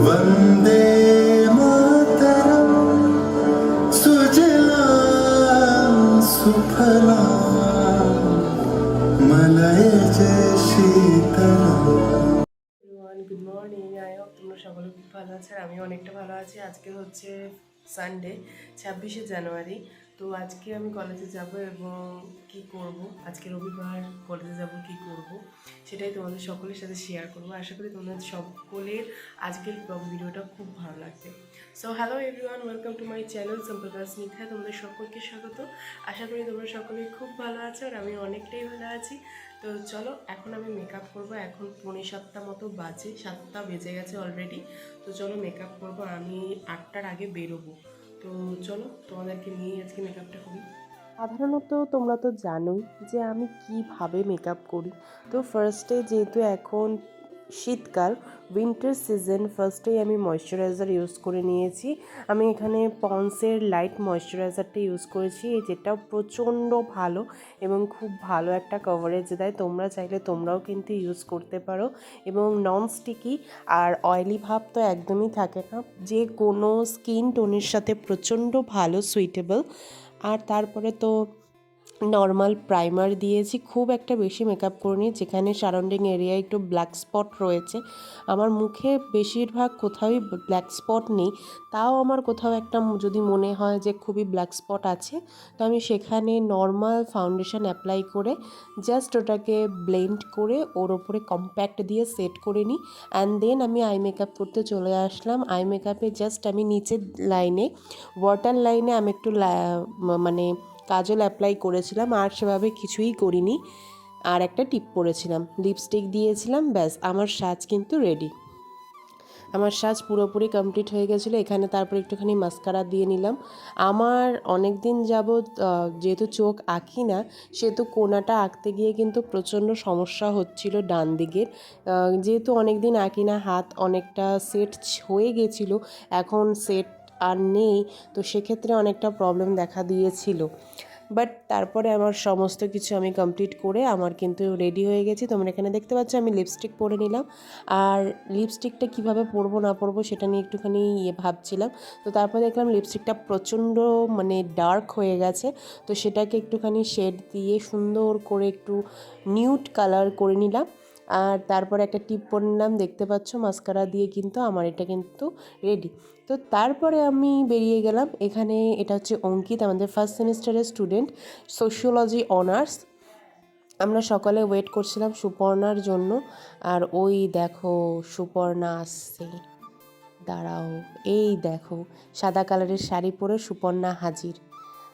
वंदे मातरम सुजलां सुफलां मलयज शीतलां। Good morning. আই হোপ তোমরা সকলে খুব ভালো আছো, আর আমি অনেকটা ভালো আছি। আজকে হচ্ছে সানডে 26শে জানুয়ারি। তো আজকে আমি কলেজে যাব এবং কি করব, আজকে রবিবার কলেজে যাব কি করব সেটাই তোমাদের সকলের সাথে শেয়ার করব। আশা করি তোমাদের সকলের আজকের ব্লগ ভিডিওটা খুব ভালো লাগবে। So hello everyone, welcome to my channel simple girls Snigdha. তোমাদের সকলকে স্বাগত। আশা করি তোমরা সকলে খুব ভালো আছো আর আমি অনেকটাই ভালো আছি। তো চলো, এখন আমি মেকআপ করবো। এখন 6:45 মতো বাজে, 7টা বেজে গেছে অলরেডি। তো চলো মেকআপ করবো, আমি 8টার আগে বেরোবো। তো চলো তোমাদেরকে নিয়ে আজকে মেকআপটা করি। সাধারণত তোমরা তো জানোই যে আমি কিভাবে মেকআপ করি। তো ফার্স্টে যেহেতু এখন শীতকাল, উইন্টার সিজন, ফার্স্টেই আমি ময়শ্চারাইজার ইউজ করে নিয়েছি। আমি এখানে পন্সের লাইট ময়শ্চারাইজারটা ইউজ করেছি, যেটা প্রচণ্ড ভালো এবং খুব ভালো একটা কভারেজ দেয়। তোমরা চাইলে তোমরাও কিন্তু ইউজ করতে পারো এবং নন স্টিকি আর অয়েলি ভাব তো একদমই থাকে না, যে কোনো স্কিন টোনের সাথে প্রচণ্ড ভালো সুইটেবল। আর তারপরে তো নর্মাল প্রাইমার দিয়েছি, খুব একটা বেশি মেকআপ করিনি। যেখানে সারাউন্ডিং এরিয়ায় একটু ব্ল্যাক স্পট রয়েছে, আমার মুখে বেশিরভাগ কোথাওই ব্ল্যাক স্পট নেই, তাও আমার কোথাও একটা যদি মনে হয় যে খুবই ব্ল্যাক স্পট আছে, তো আমি সেখানে নর্মাল ফাউন্ডেশন অ্যাপ্লাই করে জাস্ট ওটাকে ব্লেন্ড করে ওর ওপরে কম্প্যাক্ট দিয়ে সেট করে নিই। অ্যান্ড দেন আমি আই মেকআপ করতে চলে আসলাম। আই মেকআপে জাস্ট আমি নিচের লাইনে, ওয়াটার লাইনে আমি একটু মানে কাজল অ্যাপ্লাই করেছিলাম, আর সেভাবে কিছুই করিনি। আর একটা টিপ পরেছিলাম, লিপস্টিক দিয়েছিলাম, ব্যাস আমার সাজ কিন্তু রেডি। আমার সাজ পুরোপুরি কমপ্লিট হয়ে গেছিলো। এখানে তারপর একটুখানি মাস্কারা দিয়ে নিলাম। আমার অনেক দিন যাবৎ যেহেতু চোখ আঁকি না, সেহেতু কোনাটা আঁকতে গিয়ে কিন্তু প্রচণ্ড সমস্যা হচ্ছিল ডান দিকের। যেহেতু অনেক দিন আঁকি না, হাত অনেকটা সেট হয়ে গেছিলো, এখন সেট আর নেই, তো সেক্ষেত্রে অনেকটা প্রবলেম দেখা দিয়েছিল। বাট তারপরে আমার সমস্ত কিছু আমি কমপ্লিট করে আমার কিন্তু রেডি হয়ে গেছি। তোমরা এখানে দেখতে পাচ্ছ আমি লিপস্টিক পরে নিলাম। আর লিপস্টিকটা কিভাবে পরবো না পরবো সেটা নিয়ে একটুখানি ভাবছিলাম। তো তারপর দেখলাম লিপস্টিকটা প্রচণ্ড মানে ডার্ক হয়ে গেছে, তো সেটাকে একটুখানি শেড দিয়ে সুন্দর করে একটু নিউড কালার করে নিলাম। আর তারপর একটা টিপ পরে নিলাম, দেখতে পাচ্ছ মাস্কারা দিয়ে কিন্তু আমার এটা কিন্তু রেডি। তো তারপরে আমি বেরিয়ে গেলাম। এখানে এটা হচ্ছে অঙ্কিত, আমাদের ফার্স্ট সেমিস্টারের স্টুডেন্ট, সোশিওলজি অনার্স। আমরা সকালে ওয়েট করছিলাম সুপর্ণার জন্য। আর ওই দেখো সুপর্ণা আসছে, দাঁড়াও, এই দেখো সাদা কালারের শাড়ি পরে সুপর্ণা হাজির।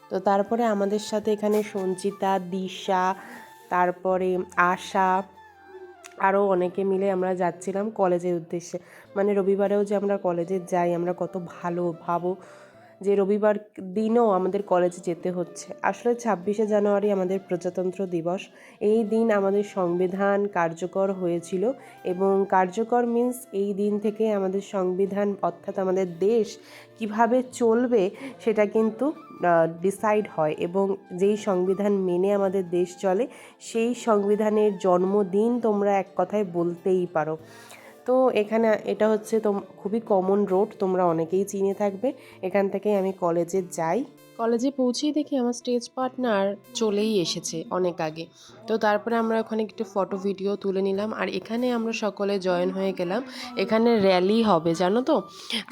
তো তারপরে আমাদের সাথে এখানে সঞ্চিতা, দিশা, তারপরে আশা, আরও অনেকে মিলে আমরা যাচ্ছিলাম কলেজের উদ্দেশ্যে। মানে রবিবারেও যে আমরা কলেজে যাই, আমরা কত ভালো ভাবো যে রবিবার দিনও আমাদের কলেজে যেতে হচ্ছে। আসলে 26শে জানুয়ারি আমাদের প্রজাতন্ত্র দিবস। এই দিন আমাদের সংবিধান কার্যকর হয়েছিল এবং কার্যকর মিন্স এই দিন থেকে আমাদের সংবিধান, অর্থাৎ আমাদের দেশ কিভাবে চলবে সেটা কিন্তু ডিসাইড হয়, এবং যেই সংবিধান মেনে আমাদের দেশ চলে সেই সংবিধানের জন্মদিন তোমরা এক কথায় বলতেই পারো। তো এখানে এটা হচ্ছে তো খুবই কমন রোড, তোমরা অনেকেই চিনে থাকবে। এখান থেকে আমি কলেজে যাই। কলেজে পৌঁছেই দেখি আমার স্টেজ পার্টনার চলেই এসেছে অনেক আগে। তো তারপরে আমরা ওখানে একটু ফটো ভিডিও তুলে নিলাম, আর এখানে আমরা সকলে জয়েন হয়ে গেলাম। এখানে র্যালি হবে জানো তো,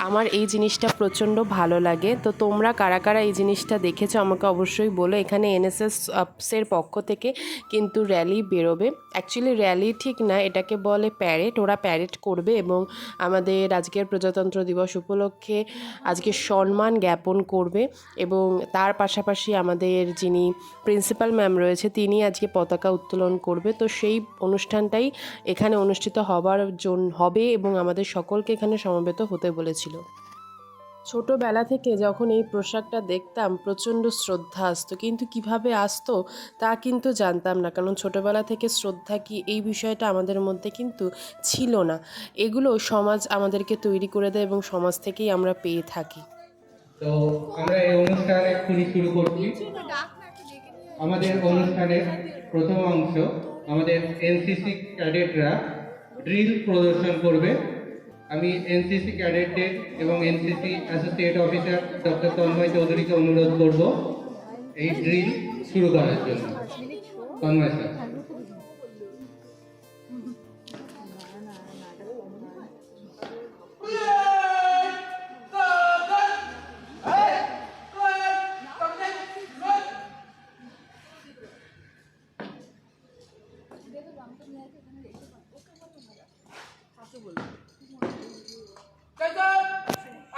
আমার এই জিনিসটা প্রচণ্ড ভালো লাগে। তো তোমরা কারা কারা এই জিনিসটা দেখেছো আমাকে অবশ্যই বলো। এখানে এনএসএসের পক্ষ থেকে কিন্তু র্যালি বেরোবে। অ্যাকচুয়ালি র্যালি ঠিক না, এটাকে বলে প্যারেড। ওরা প্যারেড করবে এবং আমাদের আজকের প্রজাতন্ত্র দিবস উপলক্ষে আজকে সম্মান জ্ঞাপন করবে, এবং তার পাশাপাশি আমাদের যিনি প্রিন্সিপাল ম্যাম রয়েছে তিনি আজকে পতাকা উত্তোলন করবে। তো সেই অনুষ্ঠানটাই এখানে অনুষ্ঠিত হবার জন্য হবে এবং আমাদের সকলকে এখানে সমবেত হতে বলেছিল। ছোটোবেলা থেকে যখন এই পোশাকটা দেখতাম প্রচণ্ড শ্রদ্ধা আসতো, কিন্তু কিভাবে আসতো তা কিন্তু জানতাম না, কারণ ছোটোবেলা থেকে শ্রদ্ধা কি এই বিষয়টা আমাদের মধ্যে কিন্তু ছিল না। এগুলো সমাজ আমাদেরকে তৈরি করে দেয় এবং সমাজ থেকেই আমরা পেয়ে থাকি। তো আমরা এই অনুষ্ঠান এক্ষুনি শুরু করছি। আমাদের অনুষ্ঠানের প্রথম অংশ আমাদের এনসিসি ক্যাডেটরা ড্রিল প্রদর্শন করবে। আমি এনসিসি ক্যাডেটদের এবং NCC associate officer doctor Tanmoy চৌধুরীকে অনুরোধ করব এই ড্রিল শুরু করার জন্য। তন্ময় স্যার।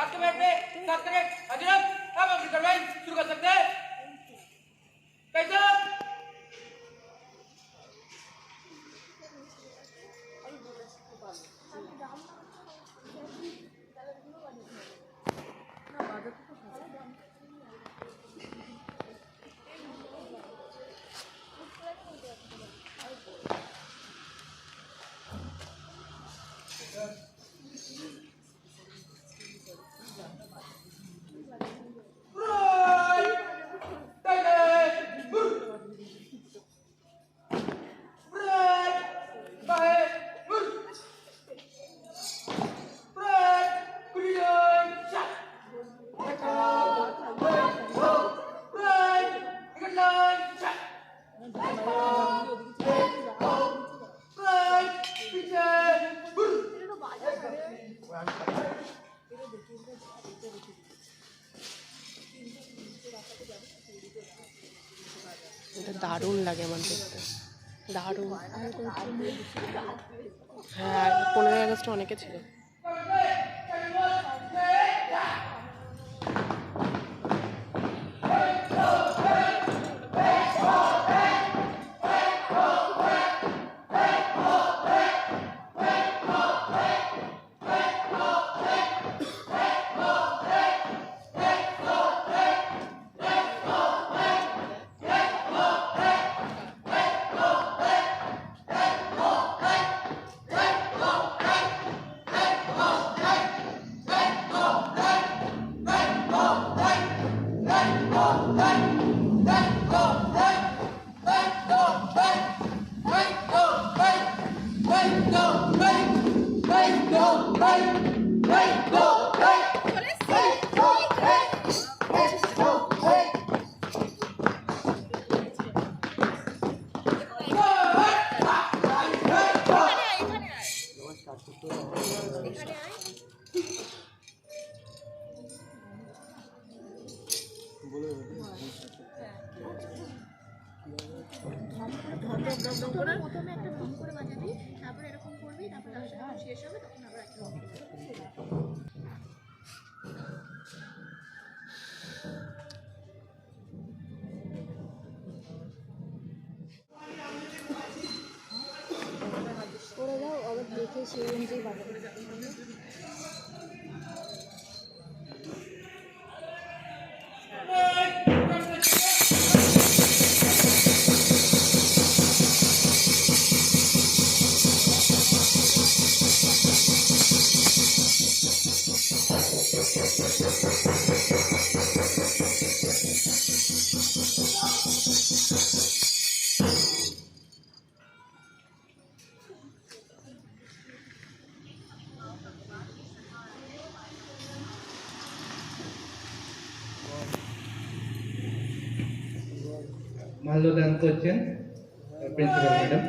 आपके बैठ पे 7 करेक्ट हजरत अब अपनी कार्रवाई शुरू कर सकते हैं। कैसे এটা দারুণ লাগে আমার দেখতে, দারুণ। হ্যাঁ, 15ই আগস্টে অনেকে ছিল। প্রথমে একটা ঢং করে বাজাবি, তারপরে এরকম করবি, তারপরে যখন শেষ হবে তখন আবার একটা ঢং করবি। করে দাও, আবার দেখে সেই অনুযায়ী বাজাবে। মাল্যদান করছেন প্রিন্সিপাল ম্যাডাম।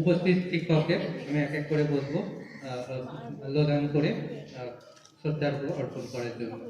উপস্থিত শিক্ষককে আমি এক এক করে বসবো মাল্যদান করে শ্রদ্ধার্ঘ্য অর্পণ করার জন্য।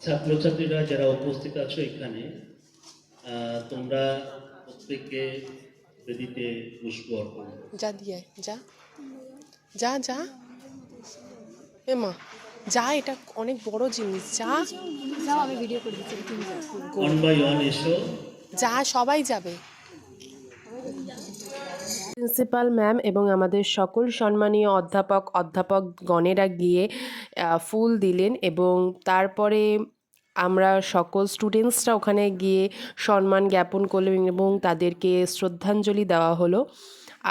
ছাত্রছাত্রীরা যারা উপস্থিত আছো এখানে, তোমরা প্রত্যেককে বেদিতে পুষ্প অর্পণ করো। যা দিয়ে যা যা যা এ মা যা, এটা অনেক বড় জিনিস, যা যাও আমি ভিডিও করে দিচ্ছি তুমি যাও। 1 by 1 এসো। যা সবাই যাবে। প্রিন্সিপাল ম্যাম এবং আমাদের সকল সম্মানীয় অধ্যাপক গণেরা গিয়ে ফুল দিলেন এবং তারপরে আমরা সকল স্টুডেন্টসরা ওখানে গিয়ে সম্মান জ্ঞাপন করলাম এবং তাদেরকে শ্রদ্ধাঞ্জলি দেওয়া হলো।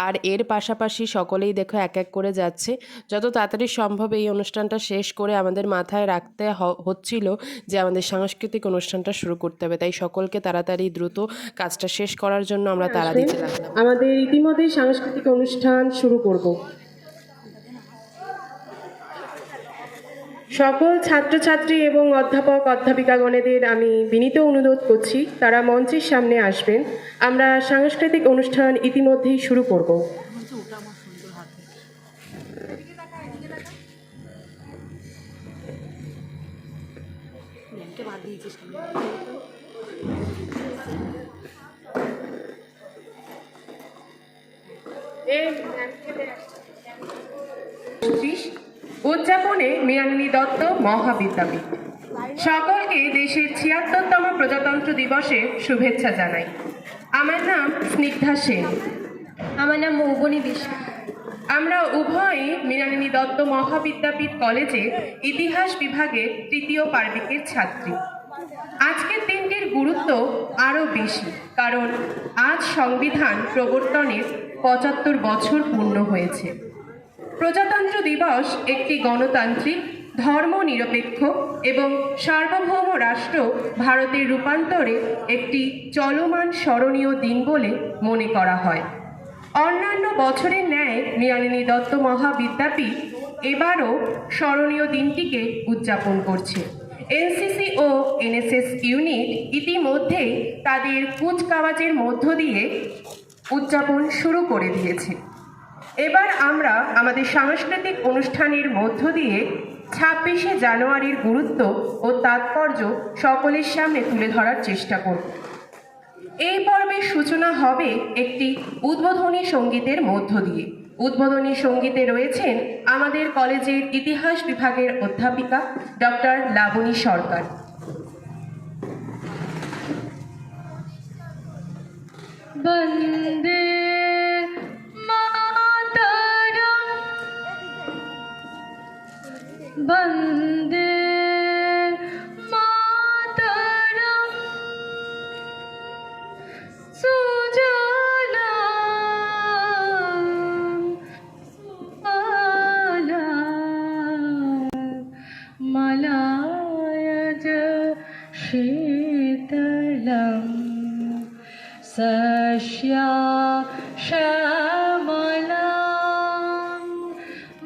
আর এর পাশাপাশি সকলেই দেখো এক এক করে যাচ্ছে। যত তাড়াতাড়ি সম্ভব এই অনুষ্ঠানটা শেষ করে আমাদের মাথায় রাখতে হচ্ছিল যে আমাদের সাংস্কৃতিক অনুষ্ঠানটা শুরু করতে হবে, তাই সকলকে তাড়াতাড়ি দ্রুত কাজটা শেষ করার জন্য আমরা তাড়া দিতে লাগলাম। আমাদের ইতিমধ্যে সাংস্কৃতিক অনুষ্ঠান শুরু করব। সকল ছাত্রছাত্রী এবং অধ্যাপিকাগণেদের আমি বিনীত অনুরোধ করছি তারা মঞ্চের সামনে আসবেন। আমরা সাংস্কৃতিক অনুষ্ঠান ইতিমধ্যেই শুরু করব। উদযাপনে মৃণালিনী দত্ত মহাবিদ্যাপীঠ। সকলকে দেশের ৭৬তম প্রজাতন্ত্র দিবসে শুভেচ্ছা জানাই। আমার নাম স্নিগ্ধা সেন। আমার নাম মৌবনী বিশ্বাস। আমরা উভয়ই মৃণালিনী দত্ত মহাবিদ্যাপীঠ কলেজে ইতিহাস বিভাগে তৃতীয় পার্বিকের ছাত্রী। আজকের দিনটির গুরুত্ব আরও বেশি, কারণ আজ সংবিধান প্রবর্তনের ৭৫ বছর পূর্ণ হয়েছে। প্রজাতন্ত্র দিবস একটি গণতান্ত্রিক, ধর্মনিরপেক্ষ এবং সার্বভৌম রাষ্ট্র ভারতের রূপান্তরে একটি চলমান স্মরণীয় দিন বলে মনে করা হয়। অন্যান্য বছরের ন্যায় মৃণালিনী দত্ত মহাবিদ্যাপীঠ এবারও স্মরণীয় দিনটিকে উদযাপন করছে। এনসিসি ও এনএসএস ইউনিট ইতিমধ্যেই তাদের কুচকাওয়াজের মধ্য দিয়ে উদযাপন শুরু করে দিয়েছে। এবার আমরা আমাদের সাংস্কৃতিক অনুষ্ঠানের মধ্য দিয়ে ২৬শে জানুয়ারির গুরুত্ব ও তাৎপর্য সকলের সামনে তুলে ধরার চেষ্টা করব। এই পর্বের সূচনা হবে একটি উদ্বোধনী সঙ্গীতের মধ্য দিয়ে। উদ্বোধনী সঙ্গীতে রয়েছেন আমাদের কলেজের ইতিহাস বিভাগের অধ্যাপিকা ডক্টর লাবণী সরকার। বন্দে মাতরম বন্দে মাতরম সুজলাম সুফলাম মলয়জ শীতলম সস্যা শ্যামলাম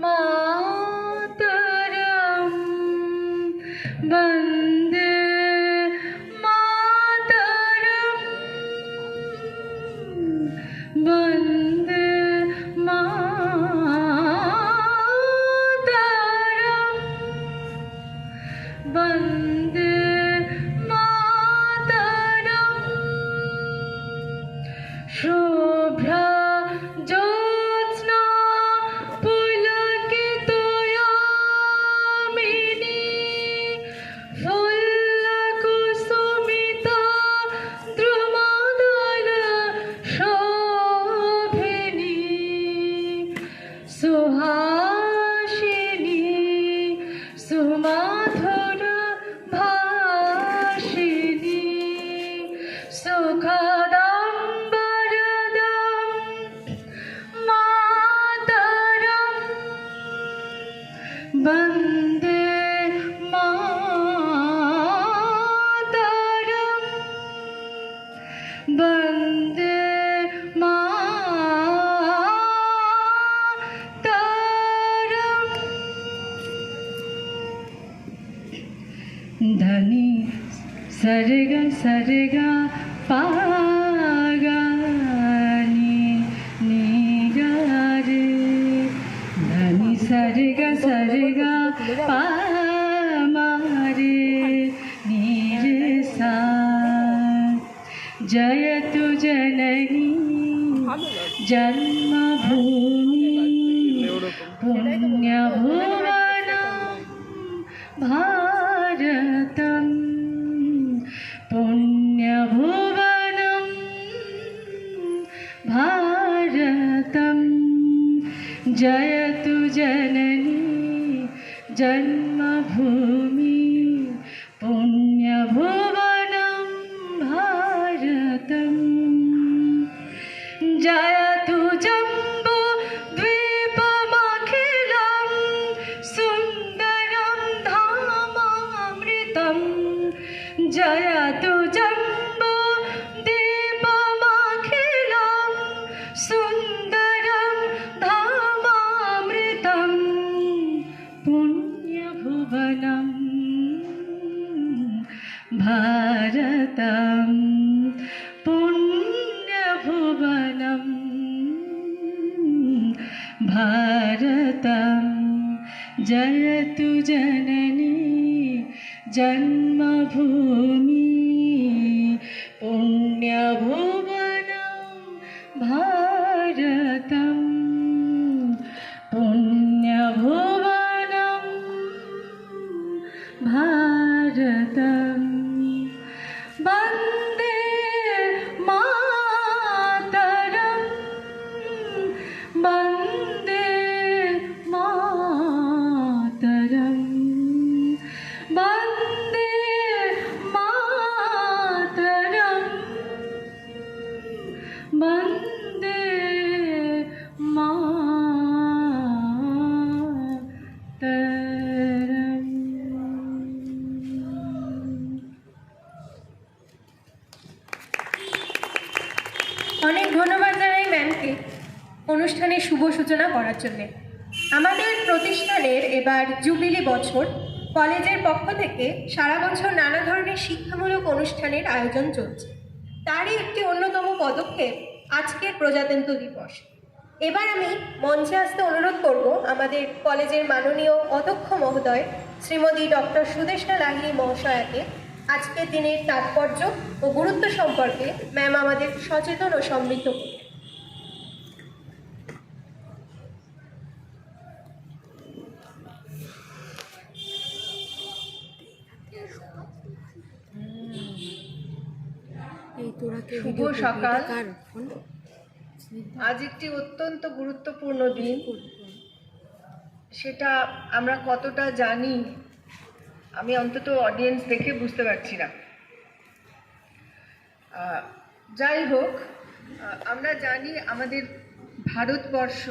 মাতরম বন্দে মাতরম বন্দে মাতরম বন্দে মাতরম শুভ্রা জ্যোৎস্না পুলকিতয়ামিনী ফুল্লকুসুমিতা দ্রুমদল শোভিনী সুহাসিনী সুমধুর ভাষিনী সুখদম বরদম মাতরম বন্দে মাতরম বন্দে মাতরম ধনি সরগা সরগা পাগানি নিগারে ধনি সরগা সরগা जयतु जननी जन्मभूमि पुण्यभुवनं भारतं पुण्यभुवनं भारतं जयतु जननी जन्मभूमि पुण्यभुवनं भारतं जयतु जम्बो द्वीपमखिलं सुन्दरं धामामृतं जयतु जम्बो द्वीपमखिलं सुन्दरं धामामृतं पुण्यभुवनं भारतं पुण्यभुवनं भारतं जयतु जननी जन्मभूमि पुण्यभुवनं भारतं पुण्यभुवनं भारतम् वन्दे मातरं वन्दे मातरं वन्दे मातरं वन्दे অনেক ধন্যবাদ জানাই ম্যামকে অনুষ্ঠানের শুভ সূচনা করার জন্য। আমাদের প্রতিষ্ঠানের এবার জুবিলি বছর। কলেজের পক্ষ থেকে সারা বছর নানা ধরনের শিক্ষামূলক অনুষ্ঠানের আয়োজন চলছে। তারই একটি অন্যতম পদক্ষেপ আজকের প্রজাতন্ত্র দিবস। এবার আমি মঞ্চে আসতে অনুরোধ করব আমাদের কলেজের মাননীয় অধ্যক্ষ মহোদয় শ্রীমতী ডক্টর সুদেষ্ণা লাহিড়ী মহাশয়াকে। আজকের দিনের তাৎপর্য ও গুরুত্ব সম্পর্কে ম্যাম আমাদের সচেতন ও সমৃদ্ধ করবেন। শুভ সকাল। আজ একটি অত্যন্ত গুরুত্বপূর্ণ দিন। সেটা আমরা কতটা জানি আমি অন্তত অডিয়েন্স দেখে বুঝতে পারছি না। যাই হোক, আমরা জানি আমাদের ভারতবর্ষ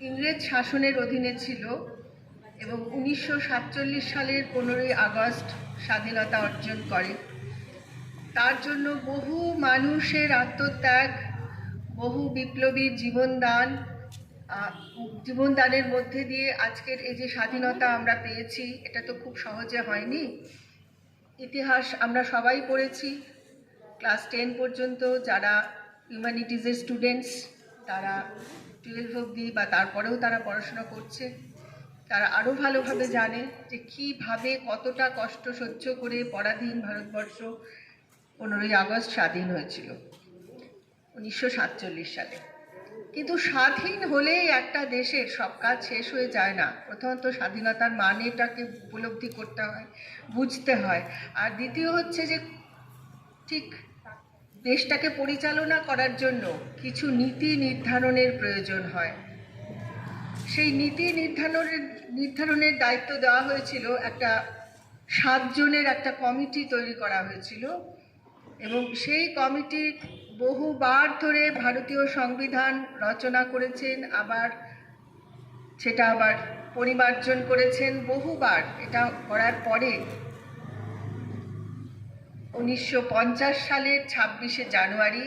ইংরেজ শাসনের অধীনে ছিল এবং 1947 সালের 15ই আগস্ট স্বাধীনতা অর্জন করে। তার জন্য বহু মানুষের আত্মত্যাগ, বহু বিপ্লবীর জীবনদানের মধ্যে দিয়ে আজকের এই যে স্বাধীনতা আমরা পেয়েছি, এটা তো খুব সহজে হয়নি। ইতিহাস আমরা সবাই পড়েছি, ক্লাস 10 পর্যন্ত যারা হিউম্যানিটিজের স্টুডেন্টস, তারা 12 অবধি বা তারপরেও তারা পড়াশোনা করছে, তারা আরও ভালোভাবে জানে যে কীভাবে কতটা কষ্ট সহ্য করে পরাধীন ভারতবর্ষ 15ই আগস্ট স্বাধীন হয়েছিল 1947 সালে। কিন্তু স্বাধীন হলেই একটা দেশের সব কাজ শেষ হয়ে যায় না। প্রথমত স্বাধীনতার মানেটাকে উপলব্ধি করতে হয়, বুঝতে হয়। আর দ্বিতীয় হচ্ছে যে ঠিক দেশটাকে পরিচালনা করার জন্য কিছু নীতি নির্ধারণের প্রয়োজন হয়। সেই নীতি নির্ধারণের দায়িত্ব দেওয়া হয়েছিল, একটা 7 জনের একটা কমিটি তৈরি করা হয়েছিল এবং সেই কমিটি বহুবার ধরে ভারতীয় সংবিধান রচনা করেছেন, সেটা আবার পরিমার্জন করেছেন বহুবার। এটা করার পরে 1950 সালের 26শে জানুয়ারি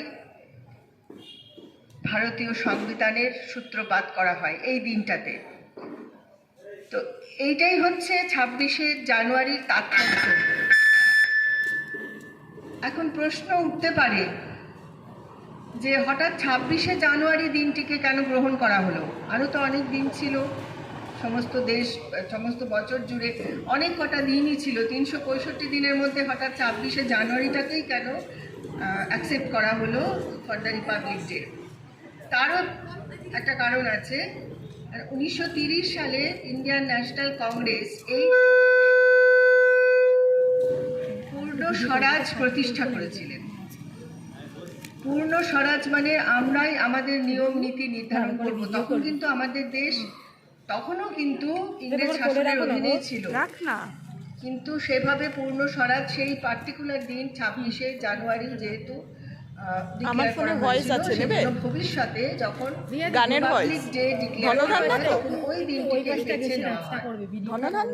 ভারতীয় সংবিধানের সূত্রপাত করা হয় এই দিনটাতে। তো এইটাই হচ্ছে 26শে জানুয়ারির তাৎপর্য। এখন প্রশ্ন উঠতে পারে যে হঠাৎ 26শে জানুয়ারি দিনটিকে কেন গ্রহণ করা হলো? আরও তো অনেক দিন ছিল, সমস্ত বছর জুড়ে অনেক কটা দিনই ছিল। 365 দিনের মধ্যে হঠাৎ 26শে জানুয়ারিটাকেই কেন অ্যাকসেপ্ট করা হলো ফর দ্য রিপাবলিক ডে। তারও একটা কারণ আছে। 1930 সালে ইন্ডিয়ান ন্যাশনাল কংগ্রেস এই পূর্ণ স্বরাজ প্রতিষ্ঠা করেছিলেন। পূর্ণ স্বরাজ মানে আমরাই আমাদের নিয়ম নীতি নির্ধারণ করব। তখন কিন্তু আমাদের দেশ তখনও কিন্তু ইংরেজ শাসনের অধীনে ছিল, কিন্তু সেভাবে পূর্ণ স্বরাজ সেই পার্টিকুলার দিন 26শে জানুয়ারি যেহেতু আমার ফোনে ভয়েস আছে নেবে ভবিষ্যতে যখন গানের ভয়েস ডে ডিক্লেয়ার করা হয় তখন ওই দিনটিকে বেছে নেওয়া হয়।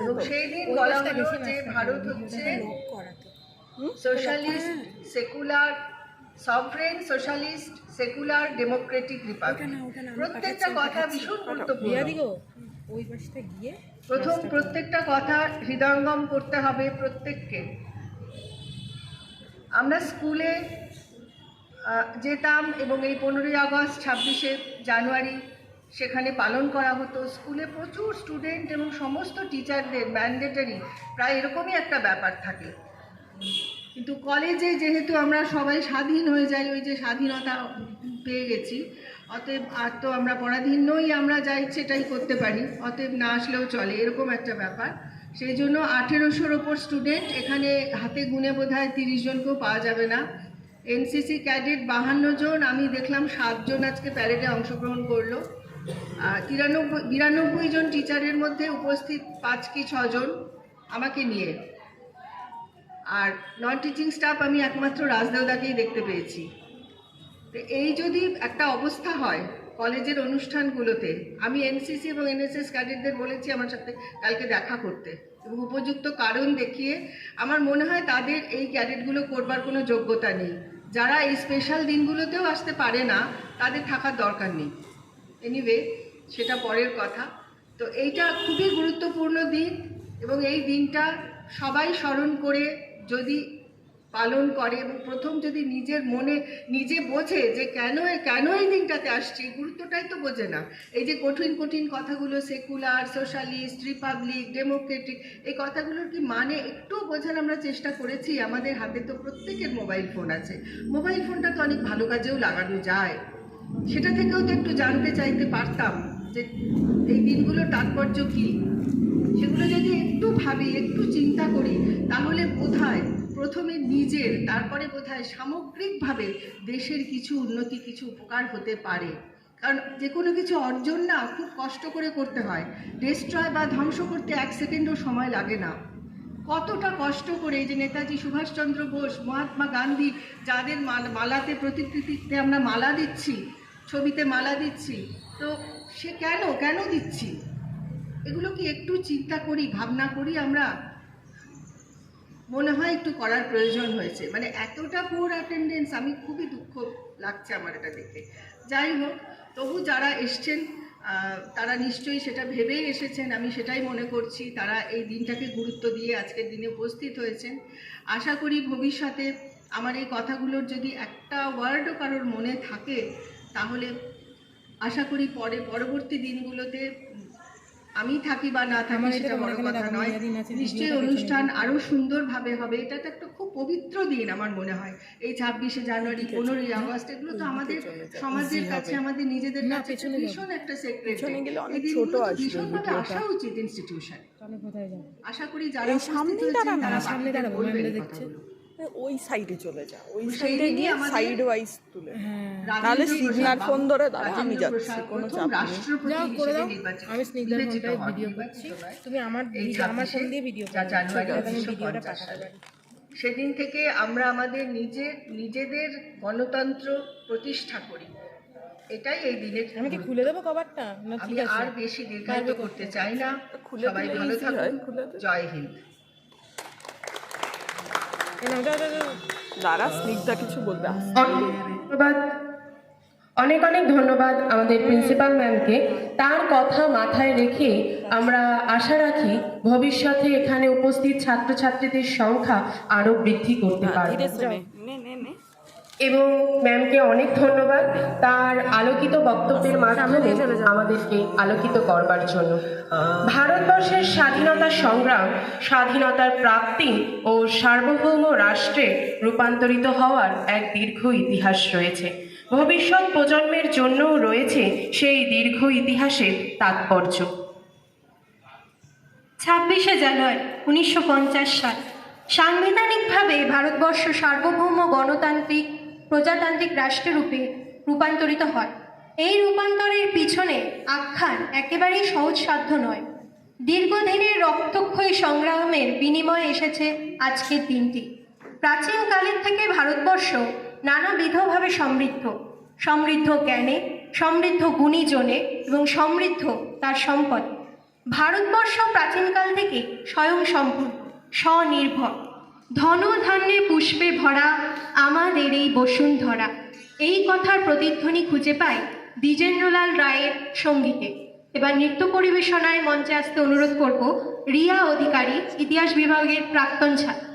এবং সেই দিন বলা হলো যে ভারত হচ্ছে socialist secular sovereign socialist secular Democratic Republic. প্রত্যেকটা কথা ভীষণ গুরুত্বপূর্ণ। প্রত্যেকটা কথা হৃদয়ঙ্গম করতে হবে প্রত্যেককে। আমরা স্কুলে যেতাম এবং এই 15ই আগস্ট 26শে জানুয়ারি সেখানে পালন করা হতো। স্কুলে প্রচুর স্টুডেন্ট এবং সমস্ত টিচারদের ম্যান্ডেটরি প্রায় এরকমই একটা ব্যাপার থাকে। কিন্তু কলেজে যেহেতু আমরা সবাই স্বাধীন হয়ে যাই, ওই যে স্বাধীনতা পেয়ে গেছি, অতএব আর তো আমরা পরাধীন নই, আমরা যা ইচ্ছে এটাই করতে পারি, অতএব না আসলেও চলে, এরকম একটা ব্যাপার। সেই জন্য 1800-র ওপর স্টুডেন্ট, এখানে হাতে গুনে বোধহয় 30 জনকেও পাওয়া যাবে না। এনসিসি ক্যাডেট 52 জন, আমি দেখলাম 7 জন আজকে প্যারেডে অংশগ্রহণ করলো। 92 জন টিচারের মধ্যে উপস্থিত 5 কি 6 জন আমাকে নিয়ে, আর নন টিচিং স্টাফ আমি একমাত্র রাজদেওদাকেই দেখতে পেয়েছি। তো এই যদি একটা অবস্থা হয় কলেজের অনুষ্ঠানগুলোতে, আমি এনসিসি এবং এনএসএস ক্যাডেটদের বলেছি আমার সাথে কালকে দেখা করতে, এবং উপযুক্ত কারণ দেখিয়ে আমার মনে হয় তাদের এই ক্যাডেটগুলো করবার কোনো যোগ্যতা নেই। যারা এই স্পেশাল দিনগুলোতেও আসতে পারে না তাদের থাকার দরকার নেই। এনিওয়ে, সেটা পরের কথা। তো এইটা খুবই গুরুত্বপূর্ণ দিন, এবং এই দিনটা সবাই স্মরণ করে যদি পালন করে এবং প্রথম যদি নিজের মনে নিজে বোঝে যে কেন এই দিনটাতে আসছে, গুরুত্বটাই তো বোঝে না। এই যে কঠিন কঠিন কথাগুলো, সেকুলার, সোশ্যালিস্ট, রিপাবলিক, ডেমোক্রেটিক, এই কথাগুলোর কি মানে একটু বোঝার আমরা চেষ্টা করেছি? আমাদের হাতে তো প্রত্যেকের মোবাইল ফোন আছে, মোবাইল ফোনটা তো অনেক ভালো কাজেও লাগানো যায়, সেটা থেকেও তো একটু জানতে চাইতে পারতাম যে এই দিনগুলোর তাৎপর্য কী। সেগুলো যদি একটু ভাবি, একটু চিন্তা করি, তাহলে বোধহয় প্রথমে নিজের, তারপরে বোধহয় সামগ্রিকভাবে দেশের কিছু উন্নতি, কিছু উপকার হতে পারে। কারণ যে কোনো কিছু অর্জন না খুব কষ্ট করে করতে হয়, ডিস্ট্রয় বা ধ্বংস করতে 1 সেকেন্ডও সময় লাগে না। কতটা কষ্ট করে, এই যে নেতাজি সুভাষচন্দ্র বোস, মহাত্মা গান্ধী, যাদের মালাতে প্রতিকৃতিতে আমরা মালা দিচ্ছি, ছবিতে মালা দিচ্ছি, তো সে কেন দিচ্ছি? এগুলো কি একটু চিন্তা করি, ভাবনা করি আমরা? মনে হয় একটু করার প্রয়োজন হয়েছে। মানে এতটা পুয়ার অ্যাটেন্ডেন্স, আমি খুবই দুঃখ লাগছে আমার এটা দেখে। যাই হোক, তবু যারা এসছেন তারা নিশ্চয়ই সেটা ভেবেই এসেছেন, আমি সেটাই মনে করছি। তারা এই দিনটাকে গুরুত্ব দিয়ে আজকের দিনে উপস্থিত হয়েছেন। আশা করি ভবিষ্যতে আমার এই কথাগুলোর যদি একটা ওয়ার্ডও কারোর মনে থাকে, তাহলে আশা করি পরবর্তী দিনগুলোতে আমি থাকি বা না থাকি সেটা বড় কথা নয়, নিশ্চয়ই অনুষ্ঠান আরও সুন্দরভাবে হবে। এটা তো একটা খুব পবিত্র দিন আমার মনে হয়। এই 26শে জানুয়ারি, 15ই আগস্ট, এগুলো তো আমাদের সমাজের কাছে, আমাদের নিজেদের কাছে ভীষণ একটা সেক্রেট। এই দিনগুলো ভীষণভাবে আসা উচিত ইনস্টিটিউশনে। আশা করি যারা সামনে তারা বলবেন ওই সাইডে চলে যা, ওই সাইডে গিয়ে সাইড ওয়াইজ তুলে, তাহলে সিগনাল ফোন ধরে দাঁড়া, আমি যাচ্ছি, কোনো চাপ নেই। আমি স্নিগ্ধার ফোনটায় ভিডিও করছি, তুমি আমার ফোন দিয়ে ভিডিও ভিডিওটা পাঠাতে পারি। সেদিন থেকে আমরা আমাদের নিজেদের গণতন্ত্র প্রতিষ্ঠা করি, এটাই এই দিনের। আমি কি খুলে দেবো কভারটা? আমি আর বেশি দীর্ঘায়িত করতে চাই না। সবাই ভালো থাকুন, জয় হিন্দ। দাঁড়া, স্নিগ্ধা কিছু বলবে। অনেক ধন্যবাদ আমাদের প্রিন্সিপাল ম্যামকে। তার কথা মাথায় রেখে আমরা আশা রাখি ভবিষ্যতে এখানে উপস্থিত ছাত্রছাত্রীদের সংখ্যা আরও বৃদ্ধি করতে পারবে। এবং ম্যামকে অনেক ধন্যবাদ তার আলোকিত বক্তব্যের মাধ্যমে আমাদেরকে আলোকিত করবার জন্য। ভারতবর্ষের স্বাধীনতা সংগ্রাম, স্বাধীনতার প্রাপ্তি ও সার্বভৌম রাষ্ট্রে রূপান্তরিত হওয়ার এক দীর্ঘ ইতিহাস রয়েছে। ভবিষ্যৎ প্রজন্মের জন্যও রয়েছে সেই দীর্ঘ ইতিহাসের তাৎপর্য। 26শে জানুয়ারি 1950 সাল সাংবিধানিকভাবে ভারতবর্ষ সার্বভৌম গণতান্ত্রিক প্রজাতান্ত্রিক রাষ্ট্ররূপে রূপান্তরিত হয়। এই রূপান্তরের পিছনে আখ্যান একেবারেই সহজসাধ্য নয়। দীর্ঘদিনের রক্তক্ষয়ী সংগ্রামের বিনিময়ে এসেছে আজকের দিনটি। প্রাচীনকালের থেকে ভারতবর্ষ নানাবিধভাবে সমৃদ্ধ জ্ঞানে, সমৃদ্ধ গুণীজনে এবং সমৃদ্ধ তার সম্পদ। ভারতবর্ষ প্রাচীনকাল থেকে স্বয়ংসম্পূর্ণ, স্বনির্ভর, ধনধান্যে পুষ্পে ভরা আমাদের এই বসুন্ধরা, এই কথার প্রতিধ্বনি খুঁজে পাই দ্বিজেন্দ্রলাল রায়ের সঙ্গীতে। এবার নৃত্য পরিবেশনায় মঞ্চে আসতে অনুরোধ করব রিয়া অধিকারী, ইতিহাস বিভাগের প্রাক্তন ছাত্র।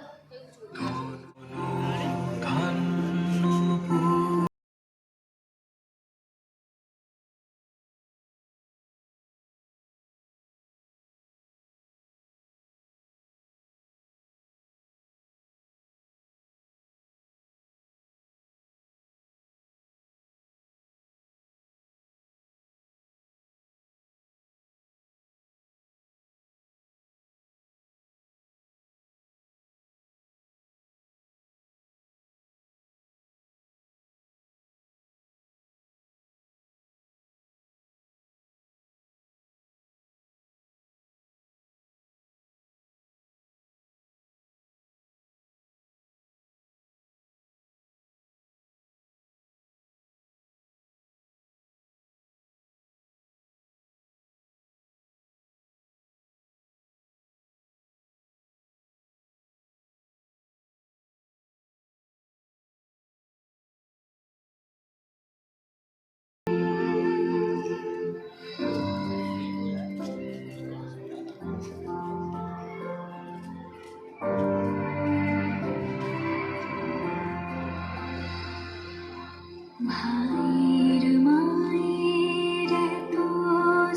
ভাইয়ের মায়ের এত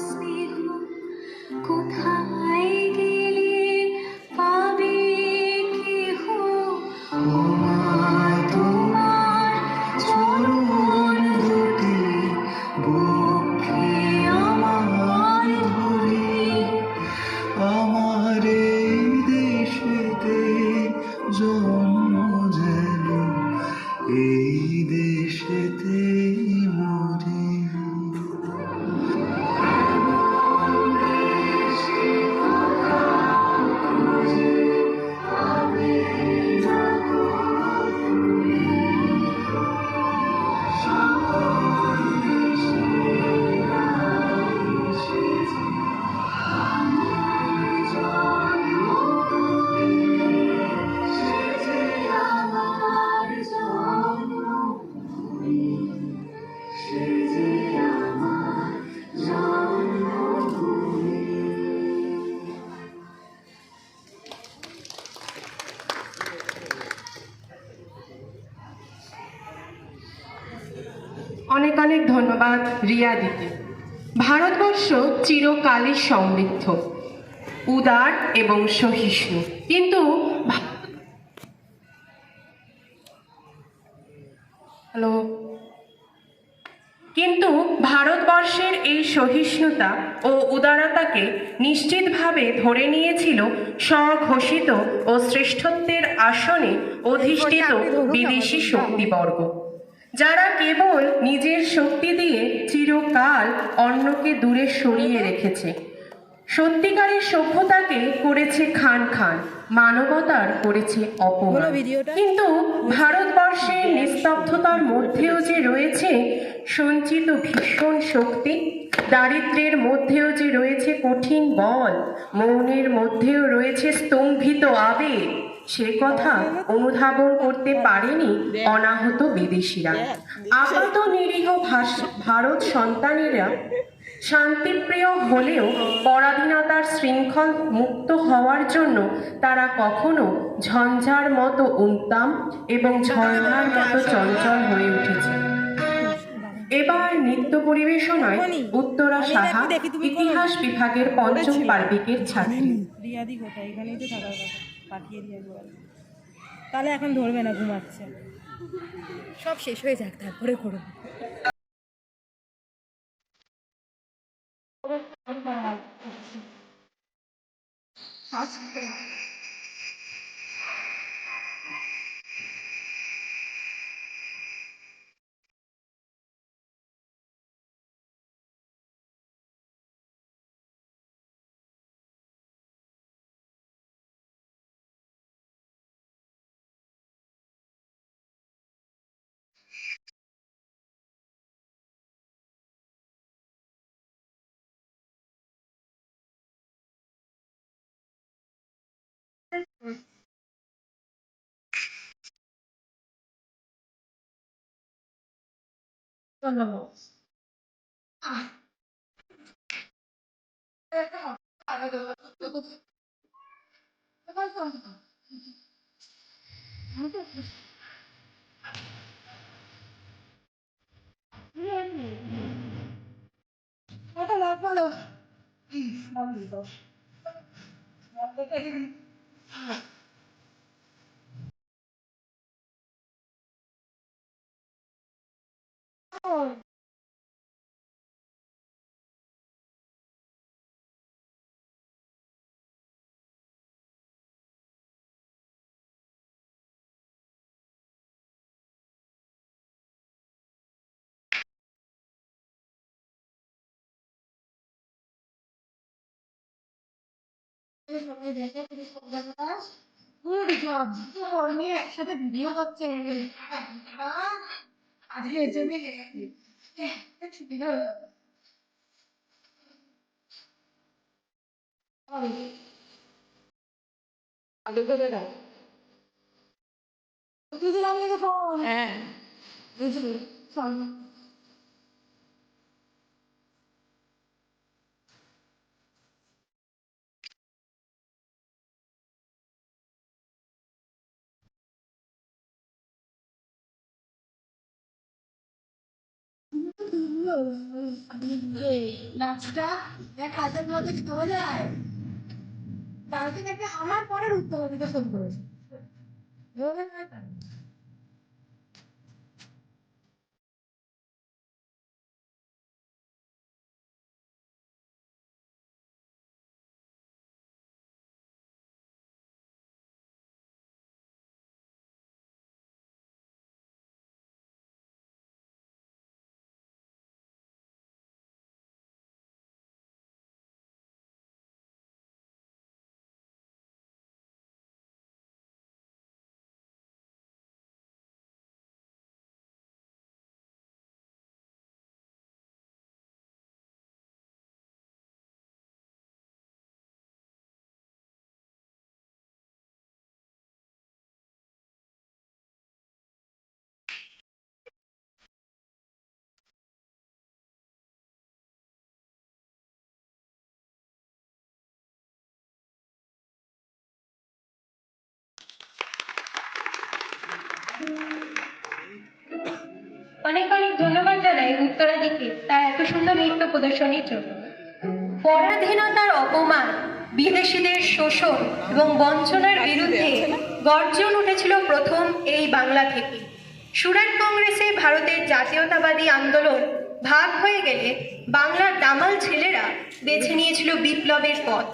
স্নেহ কোথায় গেলে পাবে কেহ? তোমার চরণ দুটি বুকে আমার ধরে, আমার এই দেশেতে জন্ম যেন এই দেশেতেই মরি। অনেক অনেক ধন্যবাদ রিয়া দিকে। ভারতবর্ষ চিরকালই সমৃদ্ধ, উদার এবং সহিষ্ণু, কিন্তু ভারতবর্ষের এই সহিষ্ণুতা ও উদারতাকে নিশ্চিতভাবে ধরে নিয়েছিল স্বঘোষিত ও শ্রেষ্ঠত্বের আসনে অধিষ্ঠিত বিদেশি শক্তিবর্গ, যারা কেবল নিজের শক্তি দিয়ে চিরকাল অন্যকে দূরে সরিয়ে রেখেছে। সত্যিকারের সভ্যতাকে করেছে খান খান, মানবতার করেছে অপমান। কিন্তু ভারতবর্ষের নিস্তব্ধতার মধ্যেও যে রয়েছে সঞ্চিত ভীষণ শক্তি, দারিদ্র্যের মধ্যেও যে রয়েছে কঠিন বল, মৌনের মধ্যেও রয়েছে স্তম্ভিত আবেগ, সে কথা অনুধাবন করতে পারেনি অনাহত বিদেশিরা। আপাত নিরীহ ভারত সন্তানেরা শান্তিপ্রিয় হলেও পরাধীনতার শৃঙ্খল মুক্ত হওয়ার জন্য তারা কখনো ঝঞ্ঝার মতো উত্তাম এবং ঝর্ণার মতো চঞ্চল হয়ে উঠেছে। এবার নৃত্য পরিবেশনায় উত্তরা সাহা, ইতিহাস বিভাগের পঞ্চম বার্ষিকের ছাত্রী। রিয়াদি কোথায়? এখানেই তো থাকার কথা, পাঠিয়ে দিয়ে একবার। তাহলে এখন ধরবে না, ঘুমাচ্ছে। সব শেষ হয়ে যাক, তারপরে করবো। একসাথে ভিডিও হচ্ছে আজকে এর জন্য হ্যাঁ বুঝলি। নাচটা এক হাতের মধ্যে খাওয়া যায়, কালকে থেকে আমার পরের উত্তর দিতে শুরু করেছে। অনেক অনেক ধন্যবাদ জানাই উত্তরাদিকে তার এত সুন্দর নৃত্য প্রদর্শনীর জন্য। পরাধীনতার অপমান, বিদেশিদের শোষণ এবং বঞ্চনার বিরুদ্ধে গর্জন উঠেছিল প্রথম এই বাংলা থেকে। সুরাট কংগ্রেসে ভারতের জাতীয়তাবাদী আন্দোলন ভাগ হয়ে গেলে বাংলার দামাল ছেলেরা বেছে নিয়েছিল বিপ্লবের পথ।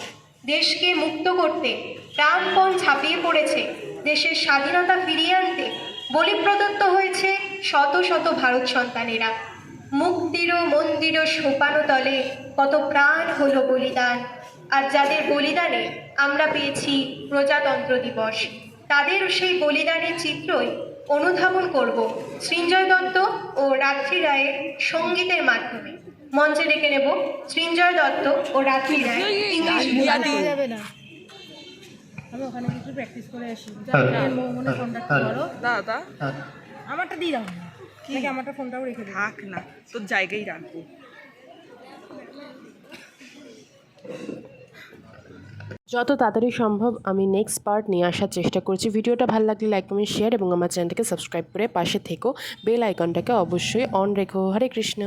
দেশকে মুক্ত করতে প্রাণপণ ঝাঁপিয়ে পড়েছে। দেশের স্বাধীনতা ফিরিয়ে আনতে বলি প্রদত্ত হয়েছে শত শত ভারত সন্তানেরা। মুক্তির মন্দির সোপানো তলে কত প্রাণ হলো বলিদান। আর যাদের বলিদানে আমরা পেয়েছি প্রজাতন্ত্র দিবস, তাদের সেই বলিদানের চিত্রই অনুধাবন করব সৃঞ্জয় দত্ত ও রাত্রি রায়ের সঙ্গীতের মাধ্যমে। মঞ্চে ডেকে নেব সৃঞ্জয় দত্ত ও রাত্রি রায় ইংলিশ যাবে না, আমি ওখানে কিছু প্র্যাকটিস করে আসি। মনে কন্ট্যাক্ট করো দাদা, আমারটা দিয়ে দাও নাকি আমারটা ফোনটাও রেখে থাক না, তোর জায়গায় রাখবো। যত তাড়াতাড়ি সম্ভব আমি নেক্সট পার্ট নিয়ে আসার চেষ্টা করছি। ভিডিওটা ভালো লাগলে লাইক কমেন্ট শেয়ার এবং আমার চ্যানেলটাকে সাবস্ক্রাইব করে পাশে থেকো। বেল আইকনটাকে অবশ্যই অন রেখো। হরে কৃষ্ণ।